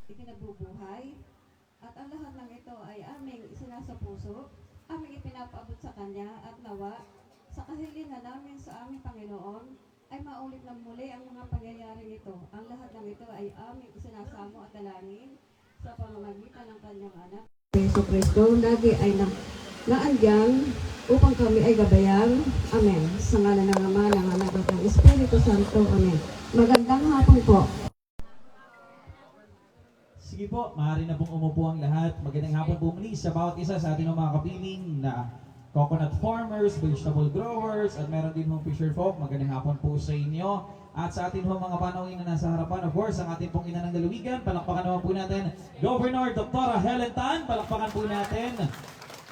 ikinabubuhay. At ang lahat ng ito ay aming sinasapuso, aming ipinapaabot sa Kanya at nawa sa kahilingan namin sa aming Panginoon ay maulit na muli ang mga pangyayaring ito. Ang lahat ng ito ay aming isinasamo at dalangin sa pamamagitan ng Kanyang anak. Yesu Kristo, lagi ay naandyan upang kami ay gabayan. Amen. Sa ngalan ng Ama, ng Anak at ng Espiritu Santo. Amen. Magandang hapon po. Sige po, maaari na pong umupo ang lahat. Magandang hapon po muli sa bawat isa sa ating mga kapiling na coconut farmers, vegetable growers, at meron din mong fisher folk. Magandang hapon po sa inyo. At sa ating mga panauhin na nasa harapan, of course, ang ating pong ina ng lalawigan, palakpakan naman po natin, Governor Dr. Helen Tan, palakpakan po natin.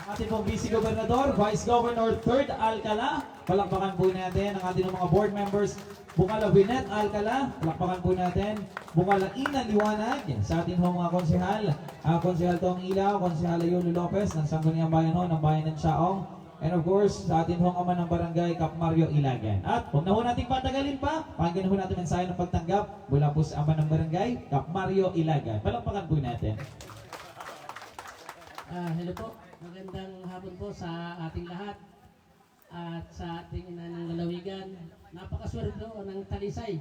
Ang ating pong Vice Gobernador, Vice Governor 3rd Alcala, palakpakan po natin. Ang ating mga board members, Bungala Vinet Alcala, palakpakan po natin. Bungala Ina Liwanag, sa ating mga konsehal, Konsehal Tong Ilaw, Konsehal Yulo Lopez, ng Sangguniang Bayan ho, ng Bayan ng Chaong. And of course, sa ating ama ng barangay, Kap Mario Ilagan. At huwag na ho natin patagalin pa, pakinggan ho natin ang mensahe ng pagtanggap mula po sa ama ng barangay, Kap Mario Ilagan. Palakpakan po natin. Hello po, magandang hapon po sa ating lahat at sa ating ina ng lalawigan. Napakaswerte po ng Talisay.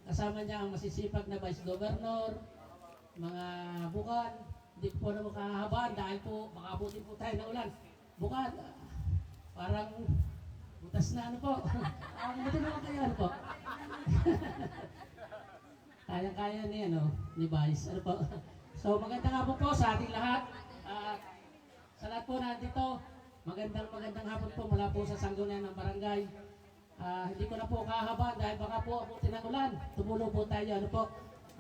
Kasama niya ang masisipag na Vice Governor, mga bukad. Hindi po na makahabaan dahil po makabuti po tayo ng ulan. Bukad, parang butas na ano po. Buti naman kayo ano po. Kaya-kaya ni Vice. Ano po. So magandang hapon po sa ating lahat. Sa lahat po nandito, magandang hapon po mula po sa Sangguniang ng Barangay. Hindi ko na po kahabaan dahil baka po abutin ng ulan. Tumulo po tayo. Ano po.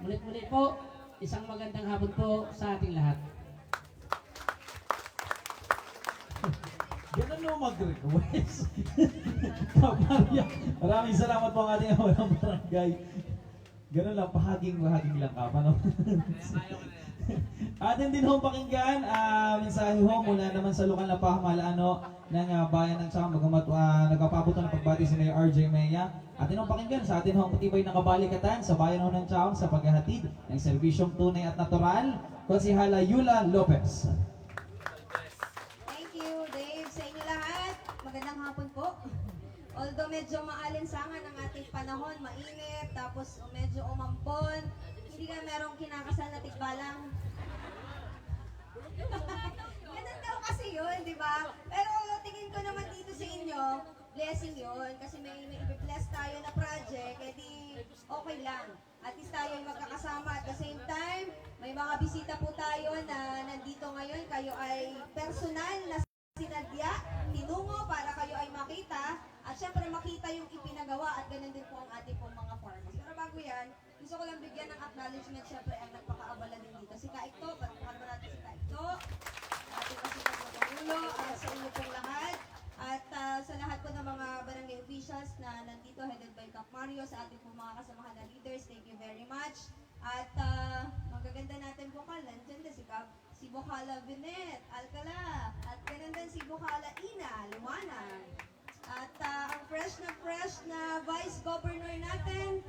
Mulit-muli po, isang magandang hapon po sa ating lahat. Ganun mo mag-request. Kamarya, maraming salamat po ang ating ama ng barangay. Ganun lang, pahaging lang ka. Paano? Atin din ho pakinggan, mensahe ho mula naman sa lokal na pamahalaan ng bayan ng Chaong, bagamat nagpapabuto ng pagbati si Mayor RJ Mea. Atin ho pakinggan sa atin ho matibay na kabalikatan sa bayan ho ng Chaong sa paghahatid ng serbisyong tunay at natural, Konsehala Yula Lopez. Thank you, Dave. Sa inyo lahat, magandang hapon po. Although medyo maalinsangan ang ating panahon, mainit, tapos medyo umambon, hindi ka merong kinakasal na tigbalang. Ganun daw kasi yun, di ba? Pero tingin ko naman dito sa inyo, blessing yun. Kasi may i-bless tayo na project, edi okay lang. At least tayo ay magkakasama. At the same time, may mga bisita po tayo na nandito ngayon. Kayo ay personal na sinadya, tinungo para kayo ay makita. At syempre makita yung ipinagawa at ganun din po ang ating pong mga farmers. Pero bago yan, gusto ko lang bigyan ng acknowledgement syempre ang nagpakaabala din dito. Si Kaikto, patukan ba natin si Kaikto? Ating kasipan po Pangulo, sa inyo pong lahat. At sa lahat po ng mga barangay officials na nandito, headed by Kap Mario, sa ating pong mga kasamahan na leaders, thank you very much. At magaganda natin vokal, nandyan din si Bukala Vinet, Alcala, at ganun din si Bukala Ina, Liwanag. At ang fresh na Vice Governor natin,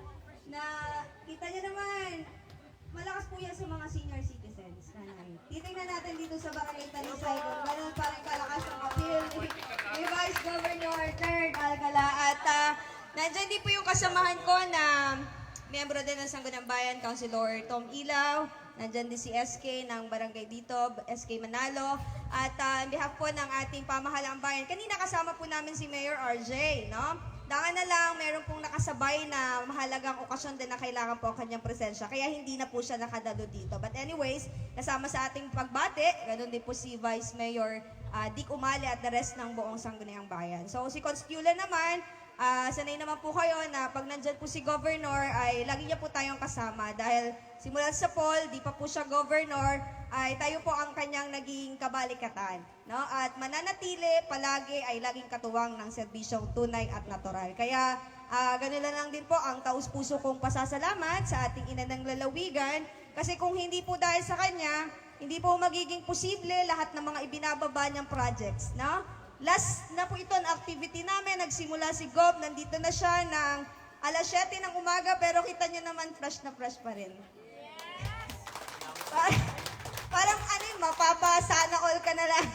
na kita niyo naman, malakas po yan sa mga senior citizens. Titingnan natin dito sa Barangay Talisay kung gano'n parang kalakas ang appeal ni Vice Governor 3rd Alcala. At nandyan din po yung kasamahan ko na miyembro din ng Sangguniang Bayan, Councilor Tom Ilaw. Nandyan din si SK ng barangay dito, SK Manalo. At on behalf po ng ating pamahalaang bayan, kanina kasama po namin si Mayor RJ, no? Daka na lang, meron pong nakasabay na mahalagang okasyon din na kailangan po ang kanyang presensya. Kaya hindi na po siya nakadalo dito. But anyways, kasama sa ating pagbati, ganun din po si Vice Mayor Dick Umali at the rest ng buong Sangguniang Bayan. So si Constantula naman, sanay naman po kayo na pag nandyan po si Governor ay lagi niya po tayong kasama dahil simulat sa poll, di pa po siya Governor, ay tayo po ang kanyang naging kabalikatan. No? At mananatili palagi ay laging katuwang ng serbisyong tunay at natural. Kaya ganun lang din po ang taus-puso kong pasasalamat sa ating ina ng lalawigan kasi kung hindi po dahil sa kanya, hindi po magiging posible lahat ng mga ibinababa niyang projects. No? Last na po ito ang activity namin. Nagsimula si Gob, nandito na siya ng alas 7 ng umaga pero kita niyo naman fresh na fresh pa rin. Parang ano yun, mapapasana all ka na lang.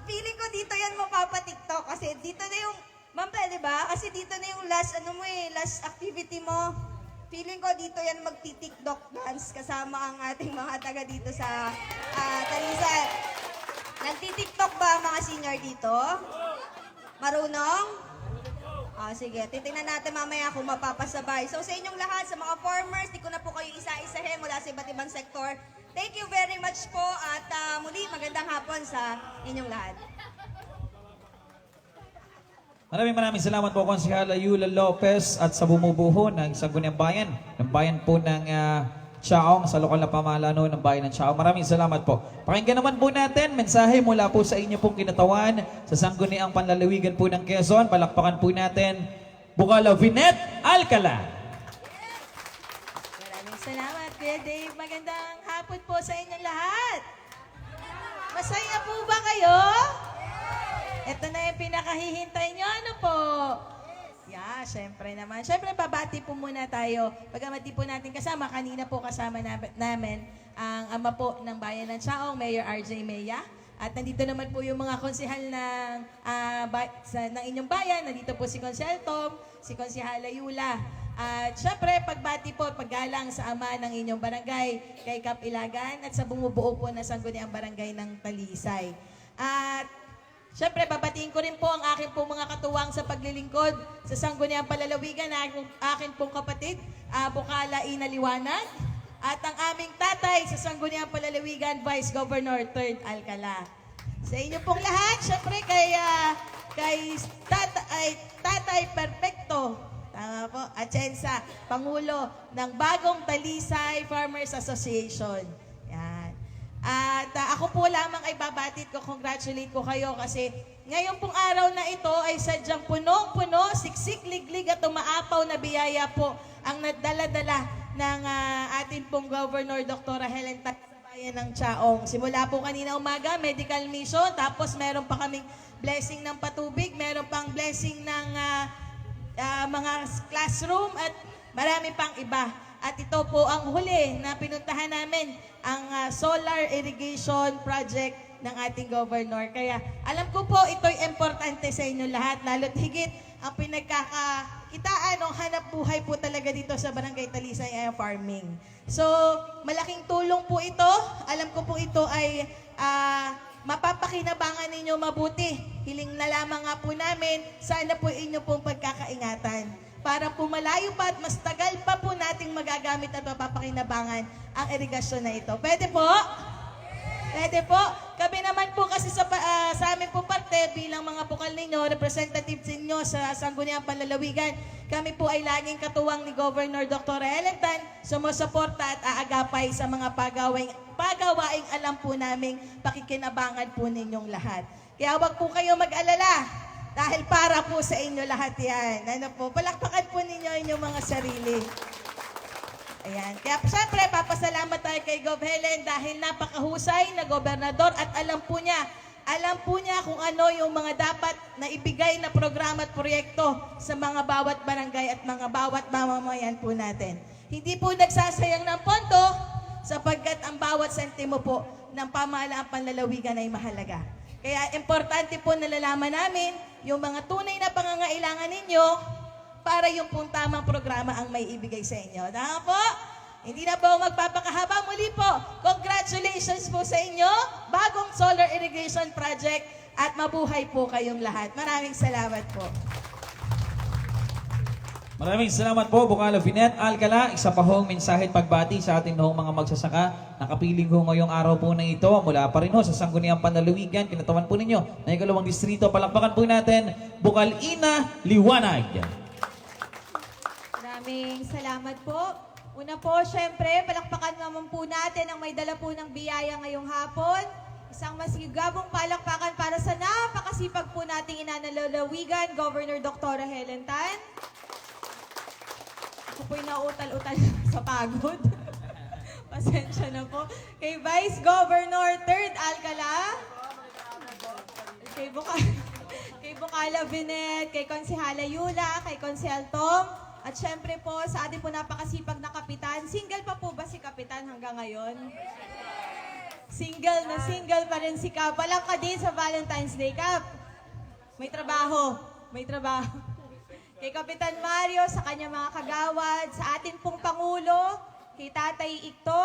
Feeling ko dito yan mapapa-TikTok kasi dito na yung, ma'am, pwede ba? Kasi dito na yung last, last activity mo. Feeling ko dito yan magti-TikTok dance kasama ang ating mga taga dito sa Talisan. Nagti-TikTok ba ang mga senior dito? Marunong? Sige, titingnan natin mamaya kung mapapasabay. So sa inyong lahat, sa mga farmers, di ko na po kayo isa-isahin mula sa iba't ibang sektor. Thank you very much po at muli magandang hapon sa inyong lahat. Maraming salamat po Konsehala Yula Lopez at sa bumubuho ng Sangguniang Bayan, ng bayan po ng Chaong sa lokal na pamahalaan ng bayan ng Chaong. Maraming salamat po. Pakinggan naman po natin mensahe mula po sa inyo pong kinatawan sa Sangguniang Panlalawigan po ng Quezon. Palakpakan po natin Bukala Vinet Alcala. Maraming salamat, Kuya Dave. Magandang hapon po sa inyong lahat. Masaya po ba kayo? Ito na yung pinakahihintay nyo. Ano po? Yeah, syempre naman. Syempre, babati po muna tayo. Pagamat di po natin kasama, kanina po kasama namin ang ama po ng bayan ng Chaong, Mayor RJ Mea. At nandito naman po yung mga konsehal ng inyong bayan. Nandito po si Konsehal Tom, si Konsehala Yula. At syempre, pagbati po, paggalang sa ama ng inyong barangay, kay Kap Ilagan, at sa bumubuo po na Sangguniang Barangay ng Talisay. At syempre, babatiin ko rin po ang aking pong mga katuwang sa paglilingkod sa Sangguniang Panlalawigan, akin pong kapatid, Bukala Ina Liwanag, at ang aming tatay sa Sangguniang Panlalawigan, Vice Governor 3rd Alcala. Sa inyo pong lahat, syempre kay Tatay Perfecto, tama po, Atienza, Pangulo ng Bagong Talisay Farmers Association. Yan. At ako po lamang ay babatit ko, congratulate ko kayo kasi ngayong pong araw na ito ay sadyang punong-puno, siksik, liglig at umaapaw na biyaya po ang nadala-dala ng ating pong Governor Dr. Helen Tan sa bayan ng Chaong. Simula po kanina umaga, medical mission, tapos meron pa kaming blessing ng patubig, meron pang blessing ng mga classroom at marami pang iba. At ito po ang huli na pinuntahan namin, ang solar irrigation project ng ating governor. Kaya alam ko po ito'y importante sa inyo lahat, lalo't higit ang pinagkakakitaan o hanap buhay po talaga dito sa Barangay Talisay ay farming. So, malaking tulong po ito. Alam ko po ito ay mapapakinabangan ninyo mabuti. Hiling na lamang nga po namin, sana po inyo pong pagkakaingatan para po malayo pa at mas tagal pa po nating magagamit at mapapakinabangan ang irigasyon na ito. Pwede po? Pwede po. Kami naman po kasi sa amin po parte bilang mga bukal ninyo, representatives ninyo sa Sangguniang Panlalawigan, kami po ay laging katuwang ni Governor Dr. Helen Tan, sumusuporta at aagapay sa mga pagawaing alam po naming pakikinabangan po ninyong lahat. Kaya wag po kayo mag-alala. Dahil para po sa inyo lahat yan. Ano po, palakpakan po ninyo inyong mga sarili. Ayan. Kaya syempre, papasalamat tayo kay Gov. Helen dahil napakahusay na gobernador at alam po niya kung ano yung mga dapat na ibigay na programa at proyekto sa mga bawat barangay at mga bawat mamamayan po natin. Hindi po nagsasayang ng pondo sapagkat ang bawat sentimo po ng pamahalaang panlalawigan ay mahalaga. Kaya importante po nalalaman namin yung mga tunay na pangangailangan ninyo para yung pong tamang programa ang may ibigay sa inyo. Tama po? Hindi na po magpapakahaba. Muli po, congratulations po sa inyo. Bagong solar irrigation project at mabuhay po kayong lahat. Maraming salamat po. Maraming salamat po, Bukala Vinet Alcala. Isa pa hong mensahe at pagbati sa ating noong mga magsasaka. Nakapiling ho ngayong araw po na ito mula pa rin ho sa Sangguniang Panlalawigan. Kinatawan po ninyo na ikalawang distrito. Palakpakan po natin, Bukal Ina Liwanag. Maraming salamat po. Una po, syempre, palakpakan naman po natin ang may dala po ng biyaya ngayong hapon. Isang masigabong palakpakan para sa napakasipag po nating inanalalawigan, Governor Dr. Helen Tan. Ako po'y nautal-utal sa pagod. Pasensya na po. Kay Vice Governor 3rd Alcala. Kay Bukala Vinet, kay Konsehala Yula, kay Konsehal Tom, At syempre po, sa ating po napakasipag na kapitan, single pa po ba si kapitan hanggang ngayon? Single na single pa rin si Kap. Walang ka din sa Valentine's Day, Kap. May trabaho. May trabaho. Kay Kapitan Mario, sa kanyang mga kagawad, sa ating pong Pangulo, kay Tatay Ikto,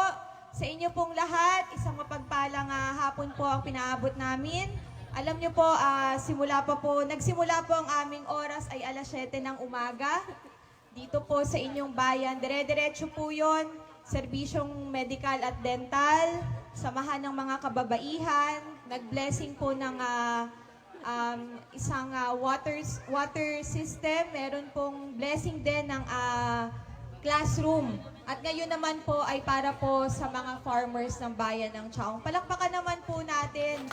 sa inyo pong lahat, isang mapagpalang hapon po ang pinaabot namin. Alam niyo po, nagsimula po ang aming oras ay alas 7 ng umaga. Dito po sa inyong bayan, dire-diretso po yun, serbisyong medical at dental, samahan ng mga kababaihan, nag-blessing po ng isang water system, meron pong blessing din ng classroom. At ngayon naman po ay para po sa mga farmers ng bayan ng Chaong. Palakpakan naman po natin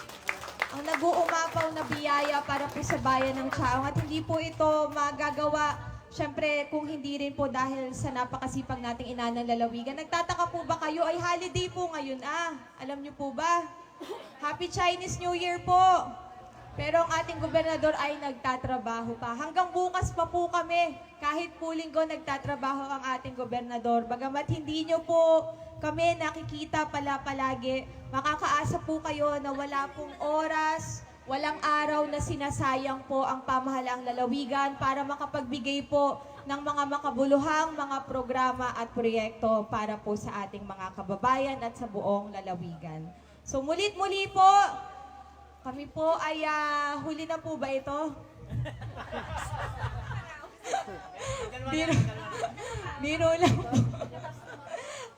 ang nag-uumapaw na biyaya para po sa bayan ng Chaong. At hindi po ito magagawa, syempre, kung hindi rin po dahil sa napakasipag nating ina ng lalawigan. Nagtataka po ba kayo? Ay holiday po ngayon Alam niyo po ba? Happy Chinese New Year po! Pero ang ating gobernador ay nagtatrabaho pa. Hanggang bukas pa po kami. Kahit po linggo nagtatrabaho ang ating gobernador. Bagamat hindi nyo po kami nakikita palagi, makakaasa po kayo na wala pong oras, walang araw na sinasayang po ang pamahalaang lalawigan para makapagbigay po ng mga makabuluhang mga programa at proyekto para po sa ating mga kababayan at sa buong lalawigan. So mulit-muli po, kami po ay huli na po ba ito? Biro lang po.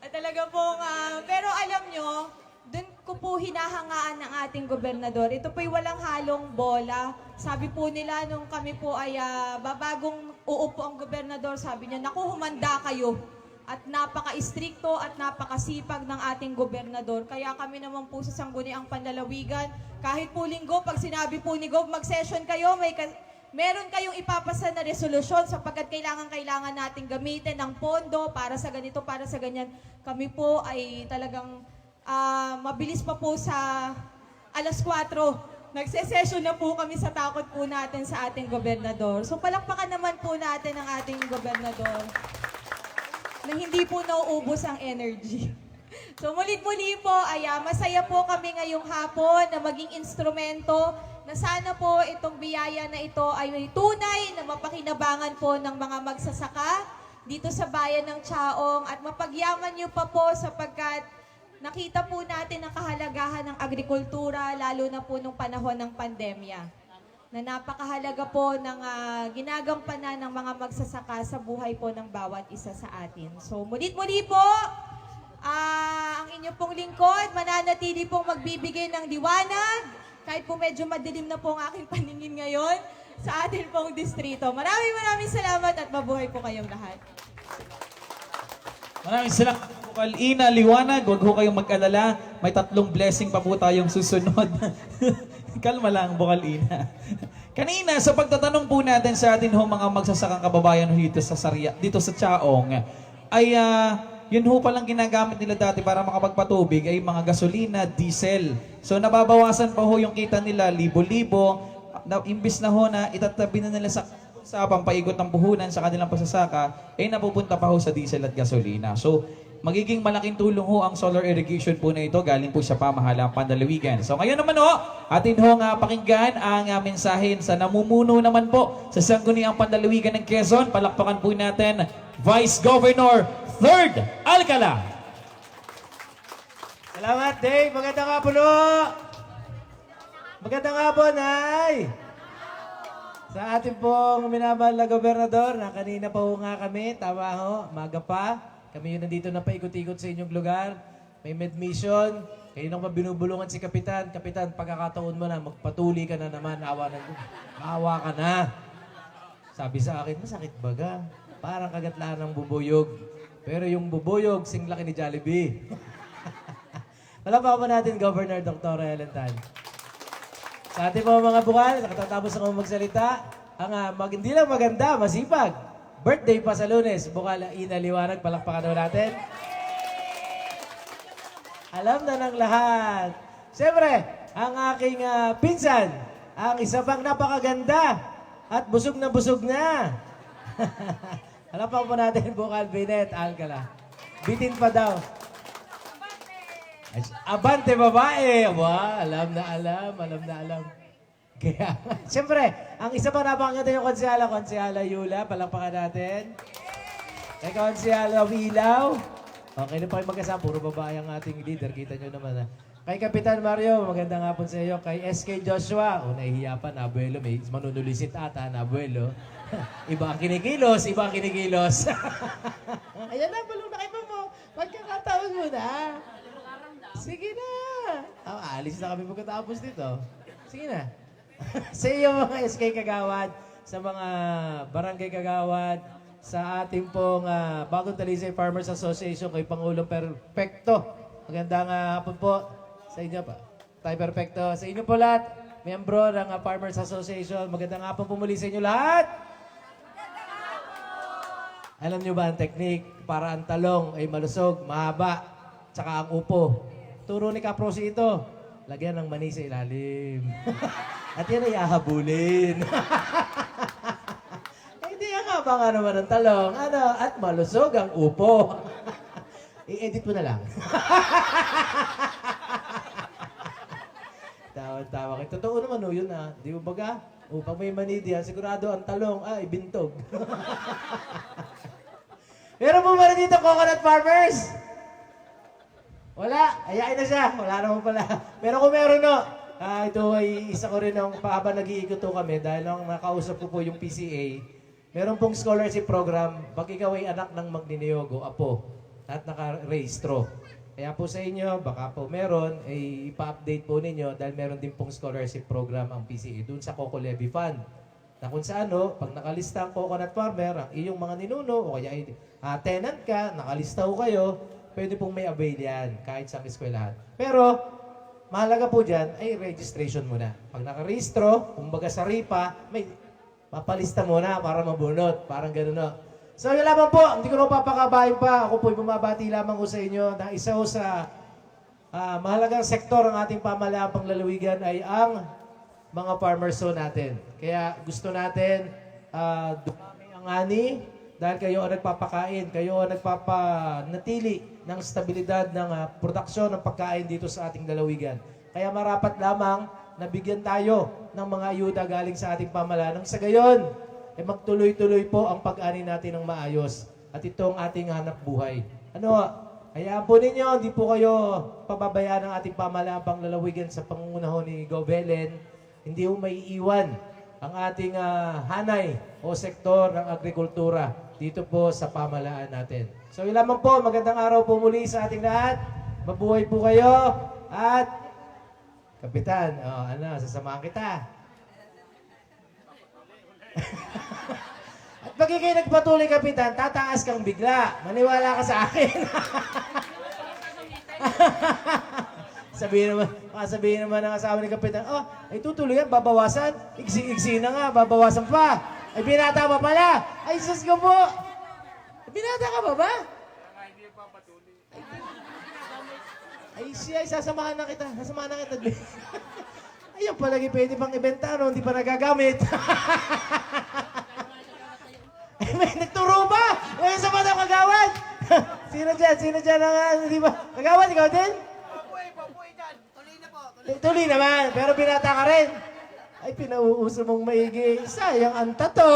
At talaga pong, pero alam nyo, dun ko po hinahangaan ng ating gobernador. Ito po'y walang halong bola. Sabi po nila nung kami po ay babagong uupo ang gobernador, sabi niya, naku, humanda kayo. At napaka-istrikto at napakasipag ng ating gobernador. Kaya kami naman po sa Sangguniang Panlalawigan, kahit po linggo, pag sinabi po ni Gov, mag-session kayo, meron kayong ipapasa na resolusyon sapagkat kailangan natin gamitin ng pondo para sa ganito, para sa ganyan. Kami po ay talagang mabilis pa po sa alas 4. Nagse-session na po kami sa takot po natin sa ating gobernador. So palakpakan naman po natin ang ating gobernador na hindi po nauubos ang energy. So mulit-muli po, masaya po kami ngayong hapon na maging instrumento na sana po itong biyaya na ito ay tunay na mapakinabangan po ng mga magsasaka dito sa bayan ng Chaong at mapagyaman niyo pa po sapagkat nakita po natin ang kahalagahan ng agrikultura lalo na po nung panahon ng pandemya. Na napakahalaga po ng ginagampanan ng mga magsasaka sa buhay po ng bawat isa sa atin. So, mulit-muli po, ang inyo pong lingkod, mananatili pong magbibigay ng liwanag, kahit po medyo madilim na po ang aking paningin ngayon, sa atin pong distrito. Maraming salamat at mabuhay po kayong lahat. Maraming salamat, Bukal Ina, liwanag. Huwag ho kayong mag-alala. May 3 blessing pa po tayong susunod. Kalma lang, Bukal Ina. Kanina, sa pagtatanong po natin sa atin ho mga magsasakang kababayan dito sa Chaong, ay yun ho palang ginagamit nila dati para makapagpatubig ay mga gasolina, diesel. So nababawasan pa ho yung kita nila, libo-libo. Imbis na ho na itatabi na nila sa pampaikot ng puhunan sa kanilang pasasaka, ay napupunta pa ho sa diesel at gasolina. So, magiging malaking tulong ho ang solar irrigation po na ito galing po sa pamahalaang Panlalawigan. So ngayon naman ho, atin ho nga pakinggan ang mensahe sa namumuno naman po sa Sangguniang Panlalawigan ng Quezon. Palakpakan po natin, Vice Governor 3rd Alcala. Salamat, Dave. Magandang hapon po. Magandang hapon, Nay. Sa ating pong minamahal na gobernador, na kanina pa ho nga kami, tama ho, maga pa. Kami yun nandito na paikot-ikot sa inyong lugar. May mission. Kayo nang binubulungan si Kapitan. Kapitan, pagkakataon mo na, magpatuli ka na naman. Awa ka na. Sabi sa akin, masakit baga. Parang kagatlaan ng bubuyog. Pero yung bubuyog, singlaki ni Jollibee. Palapakan mo natin, Governor Dr. Helen Tan. Sa ating mga bukal, nakatatapos ako magsalita, hindi lang maganda, masipag. Birthday pa sa Lunes, Bukal Ina Liwanag, palakpakan natin. Alam na ng lahat. Siyempre, ang aking pinsan, ang isa pang napakaganda at busog na busog na. Halapan po natin Bukal, Binet, Alcala. Bitin pa daw. Abante babae! Wow, alam na alam. Kaya, siyempre, ang isa pa napakaganda yung Konsyala Yula, palakpakan natin. Kay Konsyala Wilaw. Okay na pa kayo magkasama, puro babae ang ating leader, kita nyo naman. Kay Kapitan Mario, magandang hapon sa iyo. Kay SK Joshua, nahihiya pa na abuelo, may manunulisit ata na abuelo. Iba ang kinikilos. Ayan na, balong na kayo mo. Pagkakataon mo na. Sige na. Alis na kami pagkatapos dito. Sige na. Sa iyo mga SK Kagawad, sa mga barangay Kagawad, sa ating pong Bagong Talisay Farmers Association kay Pangulong Perfecto. Magandang hapon po sa inyo pa. Tayo Perfecto. Sa inyo po lahat, miyembro ng Farmers Association. Magandang hapon po muli sa inyo lahat. Alam nyo ba ang technique para ang talong ay malusog, mahaba, tsaka ang upo? Turo ni Kaprosi ito. Lagyan ng mani sa ilalim. At yan ay hahabulin. Hindi ang haba nga naman ng talong. At malusog ang upo. I-edit mo na lang. Tawa-tawa. Totoo naman yun Di ba baga? Pag may mani diyan, sigurado ang talong, ibintog. Meron po ba dito coconut farmers? Wala. Ayain na siya. Wala naman pala. Pero kung meron ito ay isa ko rin habang nag-iikot kami dahil nang nakausap ko po yung PCA, meron pong scholarship program pag ikaw ay anak ng magniniyog o apo at nakarehistro. Kaya po sa inyo, baka po meron, ay ipa-update po ninyo dahil meron din pong scholarship program ang PCA dun sa Coco Levy Fund. Na kung sa pag nakalista ang coconut farmer, ang iyong mga ninuno o kaya tenant ka, nakalista ho kayo, pwede pong may avail yan kahit sa eskwelahan. Pero, mahalaga po dyan ay registration muna. Pag nakarehistro, kumbaga sa RIPA, may papalista muna para mabunot. Parang gano'n So, yun lamang po. Hindi ko na papakabahin pa. Ako po'y bumabati lamang ko sa inyo na isa ho sa mahalagang sektor ng ating pamalaang panglalawigan ay ang mga farmers ho natin. Kaya gusto natin dumami ang ani dahil kayo ang nagpapakain, kayo ang nagpapanatili ng stabilidad ng produksyon ng pagkain dito sa ating lalawigan. Kaya marapat lamang na bigyan tayo ng mga ayuda galing sa ating pamahalaan. Nang sa gayon, magtuloy-tuloy po ang pag-ani natin ng maayos. At ito ang ating hanap buhay. Hayaan po ninyo, hindi po kayo pababayaan ng ating pamahalaan panglalawigan sa pangungunaho ni Gov. Helen. Hindi po may iwan ang ating hanay o sektor ng agrikultura dito po sa pamahalaan natin. So, yun lamang po. Magandang araw po muli sa ating lahat. Mabuhay po kayo. At, Kapitan, sasamahan kita. At pag ikay nagpatuloy, Kapitan, tataas kang bigla. Maniwala ka sa akin. Sabihin naman ng asawa ni Kapitan, ay tutuloy yan, babawasan. Iksi na nga, babawasan pa. Ay binata pa pala. Ay sus ko po. Binata ka pa ba? Ay siya, sasamahan na kita. Ayun palagi pwede pang ibenta, hindi pa nagagamit. Ay, may nagturo ba? Ngayon sa mga kagawad. Sino dyan ang, hindi ba? Kagawad, ikaw din? Papuy dyan. Tuloy na po. Tuloy naman, pero binata ka rin. Ay, pinauuso mong maigi. Sayang ang tato.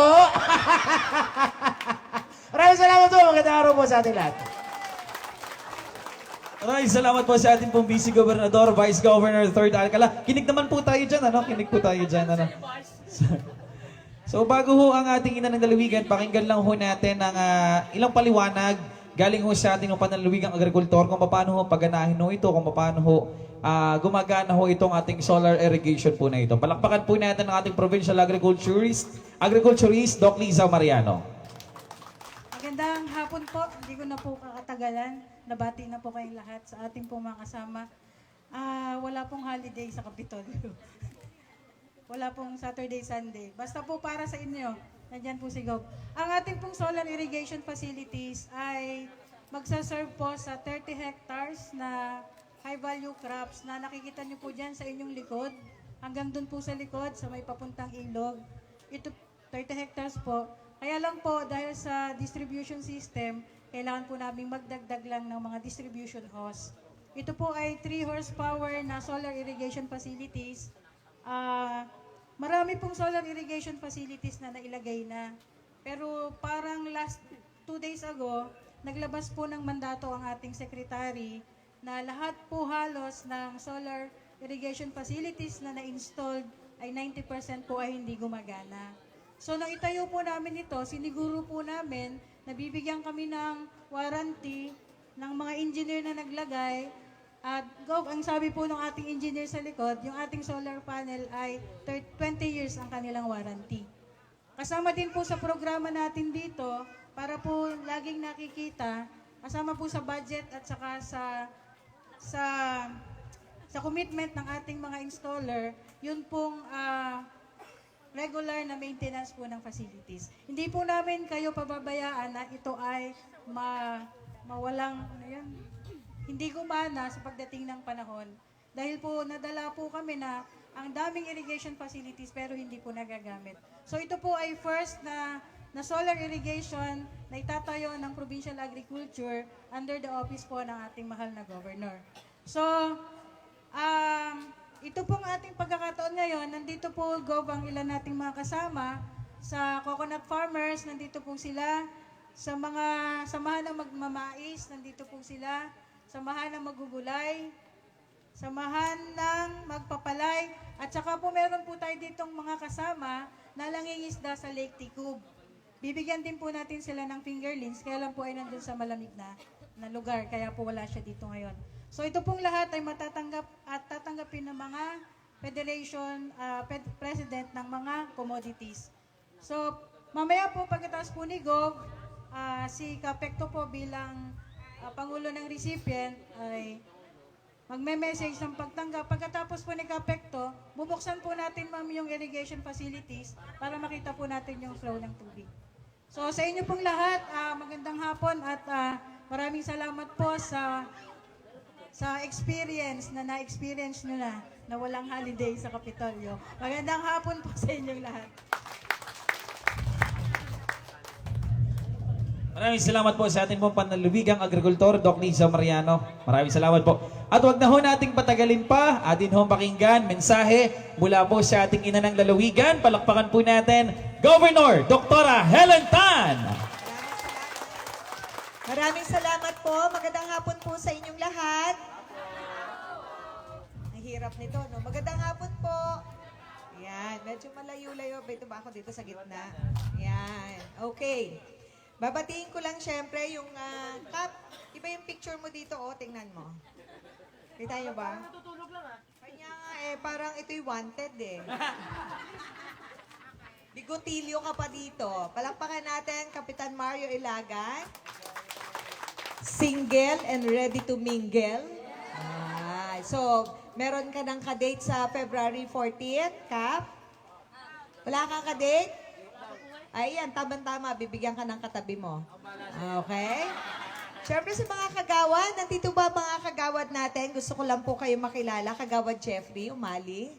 Maraming salamat po. Magandang araw po sa ating lahat. Maraming salamat po sa ating pong Vice Gobernador, Vice Governor, 3rd Alcala. Kinig naman po tayo dyan, Kinig po tayo dyan, So, bago ho ang ating ina ng dalawigan, pakinggan lang ho natin ang ilang paliwanag galing ho sa ating panlalawigang agrikultor kung paano ho pagganahin ho ito, kung paano ho gumagana ho itong ating solar irrigation po na ito. Palakpakan po natin ang ating provincial agriculturist, Doc Liza Mariano. Magandang hapon po. Hindi ko na po kakatagalan. Nabati na po kayong lahat sa ating pong mga kasama. Wala pong holiday sa Kapitolyo. Wala pong Saturday, Sunday. Basta po para sa inyo. Nandyan po si Gov. Ang ating pong solar irrigation facilities ay magsaserve po sa 30 hectares na high-value crops na nakikita nyo po dyan sa inyong likod. Hanggang dun po sa likod, sa may papuntang ilog. Ito, 30 hectares po. Kaya lang po, dahil sa distribution system, kailangan po namin magdagdag lang ng mga distribution hose. Ito po ay 3 horsepower na solar irrigation facilities. Marami pong solar irrigation facilities na nailagay na. Pero parang last 2 days ago, naglabas po ng mandato ang ating secretary na lahat po halos ng solar irrigation facilities na na-installed ay 90% po ay hindi gumagana. So nang itayo po namin ito, siniguro po namin na bibigyan kami ng warranty ng mga engineer na naglagay. At ang sabi po ng ating engineer sa likod, yung ating solar panel ay 20 years ang kanilang warranty. Kasama din po sa programa natin dito, para po laging nakikita, kasama po sa budget at saka sa commitment ng ating mga installer, yun pong regular na maintenance po ng facilities. Hindi po namin kayo pababayaan na ito ay mawalang hindi gumana sa pagdating ng panahon. Dahil po nadala po kami na ang daming irrigation facilities pero hindi po nagagamit. So ito po ay first na solar irrigation na itatayo ng Provincial Agriculture under the office po ng ating mahal na governor. So, ito pong ating pagkakataon ngayon, nandito po ang ilan nating mga kasama sa coconut farmers, nandito po sila, sa mga samahan ng magmamais, nandito po sila, samahan ng magugulay, samahan ng magpapalay, at saka po meron po tayo ditong mga kasama na nangingisda sa Lake Ticub. Bibigyan din po natin sila ng fingerlings, kaya lang po ay nandun sa malamig na lugar, kaya po wala siya dito ngayon. So ito pong lahat ay matatanggap at tatanggapin ng mga federation, president ng mga commodities. So mamaya po pagkatapos po ni Gov, si Kapekto po bilang Pangulo ng recipient ay magme-message ng pagtanggap. Pagkatapos po ni Kapekto, bubuksan po natin ma'am yung irrigation facilities para makita po natin yung flow ng tubig. So sa inyo pong lahat, magandang hapon at maraming salamat po sa experience na na-experience nyo na walang holiday sa Kapitolyo. Magandang hapon po sa inyong lahat. Maraming salamat po sa ating pong panlalubigang agrikultor, Doc Liza Mariano. Maraming salamat po. At wag na ho nating patagalin pa, atin ho pakinggan, mensahe mula po sa ating ina ng lalawigan. Palakpakan po natin, Governor Dr. Helen Tan. Maraming salamat po. Magandang hapon po sa inyong lahat. Ang hirap nito, no? Magandang hapon po. Yan, medyo malayo-layo. Ito ba ako dito sa gitna? Yan, okay. Babatiin ko lang syempre yung Kap. Iba yung picture mo dito, oh, tingnan mo. Kita nyo ba? Natutulog lang, Kanya nga parang ito'y wanted Bigotilyo ka pa dito. Palakpakan natin, Kapitan Mario Ilagan. Single and ready to mingle. So, meron ka ng kadate sa February 14th, Kap? Wala kang kadate? Ayan, tama-tama, bibigyan ka ng katabi mo. Okay? Siyempre sa mga kagawad, nandito ba mga kagawad natin? Gusto ko lang po kayo makilala. Kagawad Jeffrey, umali.